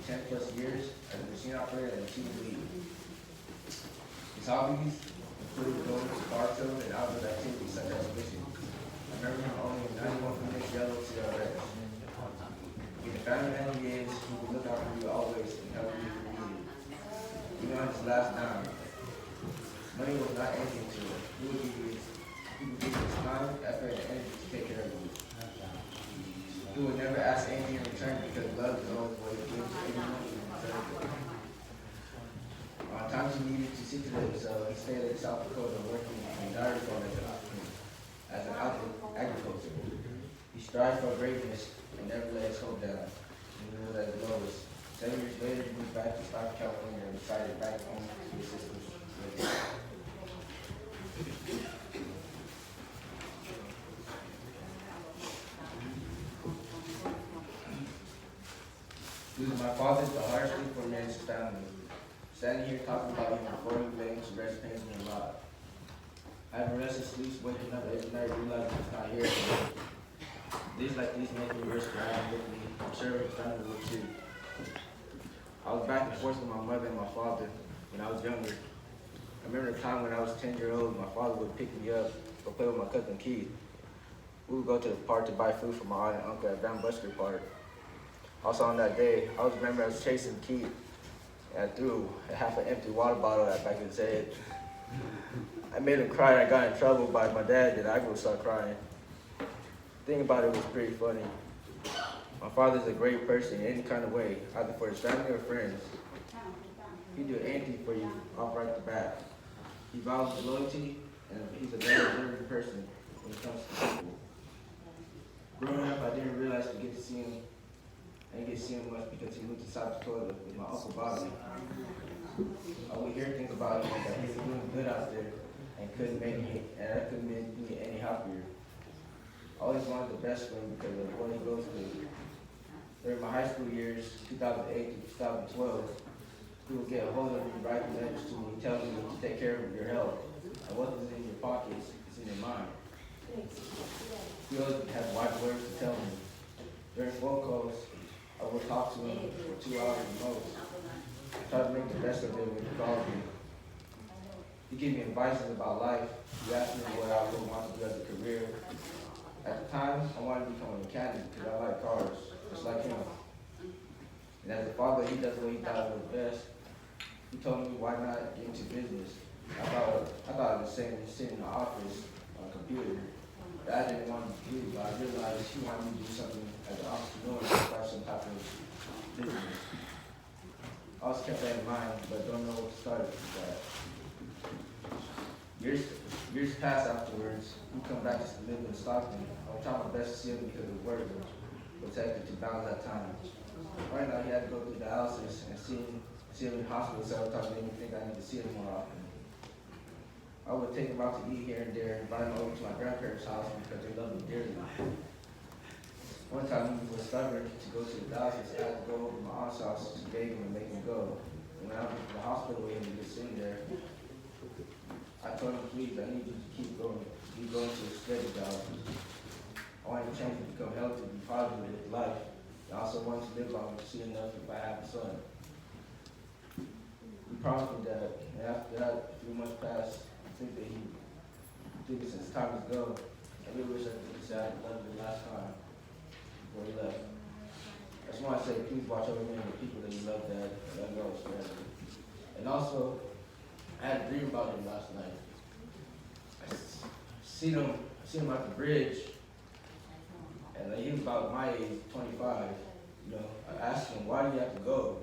10 plus years as a machine operator and team lead. His hobbies include going to bar shows and outdoor activities such as fishing. I remember him owning a 91 Phoenix yellow CRX. Being the family man he is, he will look out for you always and help you if you need it. Even on his last dime, money was not anything to him. He would give you his time, effort, and energy to take care of you. He would never ask anything in return because love is always what he gives to anyone who deserves it. On times he needed to sit to himself, he stayed in South Dakota working in dairy farm as an agriculture. He strived for greatness and never let his hope down. He was at the lowest. 7 years later, he moved back to Stockton, California, and decided back home to his sister's. Losing my father is the hardest thing for me and his family. Standing here talking about him before he went to rest pains me a lot. I have restless sleeps waking up every night realizing he's not here anymore. Days like these make me risk around with me. I'm sure his family will too. I was back and forth with my mother and my father when I was younger. I remember the time when I was 10 years old, my father would pick me up, go play with my cousin Keith. We would go to the park to buy food for my aunt and uncle at Van Busker Park. Also on that day, I remember I was chasing Keith and I threw a half an empty water bottle at back of his head. I made him cry and I got in trouble by my dad and I would start crying. The thing about it was pretty funny. My father's a great person in any kind of way, either for his family or friends. He'd do anything for you off right the bat. He values loyalty and he's a very observant person when it comes to people. Growing up, I didn't realize I didn't get to see him much because he moved to South Dakota with my Uncle Bobby. I would hear things about him that he was doing good out there and I couldn't make me any happier. I always wanted the best for him because of what he goes through. During my high school years, 2008 to 2012, he would get a hold of me, writing letters to me, telling me to take care of your health. And what is in your pockets is in your mind. He always had wise words to tell me. During phone calls, I would talk to him for 2 hours at most. I tried to make the best of it when he called me. He gave me advice about life. He asked me what I would want to do as a career. At the time, I wanted to become a mechanic because I like cars, just like him. And as a father, he does what he thought was best. He told me why not get into business. I thought it was sitting in the office on a computer. That I didn't want to do, but I realized he wanted me to do something as an entrepreneur to start some type of business. I always kept that in mind, but don't know what to start with that. Years passed afterwards, we come back to live in Stockton. I was trying my best to see him because of work was protected to balance that time. Right now, he had to go through dialysis and see him in the hospital several times made me think I need to see him more often. I would take him out to eat here and there, invite him over to my grandparents' house because they love me dearly. One time he was stubborn to go to the dialysis. I had to go over to my aunt's house to beg him and make him go. And when I went to the hospital with him, he was sitting there. I told him, please, I need you to keep going to a steady dialysis. I wanted to change to become healthy, be positive with life. I also wanted to live long and see enough if I have a son. He promised me that, and after that, a few months passed. I think it's time to go. I really wish I could say I loved you last time before he left. I just want to say, please watch over me and the people that you love, Dad, and let go forever. And also, I had a dream about him last night. I seen him at the bridge, and he was about my age, 25. You know, I asked him, why do you have to go?